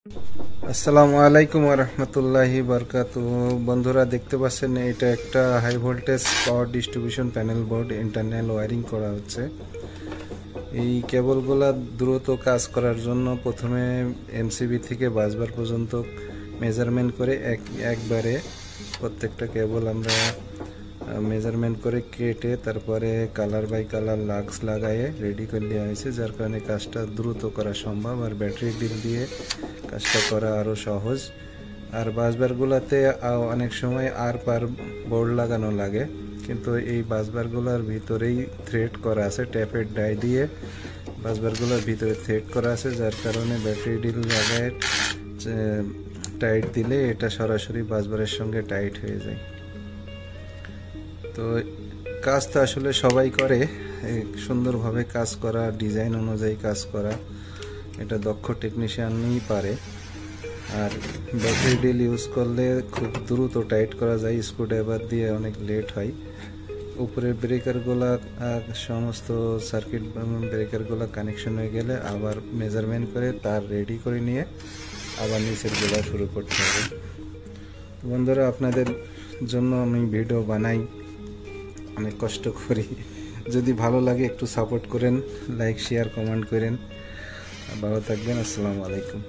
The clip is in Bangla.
আসসালামু আলাইকুম ওয়া রাহমাতুল্লাহি বারাকাতুহু। বন্ধুরা দেখতে পাচ্ছেন এটা একটা high voltage power distribution panel board, internal wiring করা হচ্ছে। এই কেবলগুলা দ্রুত কাজ করার জন্য প্রথমে এমসিবি থেকে বাসবার পর্যন্ত মেজারমেন্ট করে একবারে প্রত্যেকটা কেবল আমরা মেজারমেন্ট করে কেটে তারপরে কালার বাই কালার লাক্স লাগায়ে রেডি করে দেওয়া হয়েছে, যার কারণে কাজটা দ্রুত করা সম্ভব। আর ব্যাটারি ডিল দিয়ে কাজটা করা আরও সহজ। আর বাসবারগুলোতে অনেক সময় আর পার বোর্ড লাগানো লাগে, কিন্তু এই বাসবারগুলোর ভিতরেই থ্রেড করা আছে, ট্যাপের ডাই দিয়ে বাসবারগুলোর ভিতরে থ্রেড করা আছে, যার কারণে ব্যাটারি ডিল লাগায় টাইট দিলে এটা সরাসরি বাসবারের সঙ্গে টাইট হয়ে যায়। তো কাজ তো আসলে সবাই করে, সুন্দরভাবে কাজ করা, ডিজাইন অনুযায়ী কাজ করা, এটা দক্ষ টেকনিশিয়ানই পারে। আর ব্যাটারি ডিল ইউজ করলে খুব দ্রুত টাইট করা যায়, স্ক্রুড্রাইভার দিয়ে অনেক লেট হয়। উপরের ব্রেকারগুলো সমস্ত সার্কিট ব্রেকারগুলো কানেকশন হয়ে গেলে আবার মেজারমেন্ট করে তার রেডি করে নিয়ে আবার নিচেরগুলো শুরু করতে হবে। বন্ধুরা, আপনাদের জন্য আমি ভিডিও বানাই, অনেক কষ্ট করি। যদি ভালো লাগে একটু সাপোর্ট করেন, লাইক শেয়ার কমেন্ট করেন। ভালো থাকবেন। আসসালামু আলাইকুম।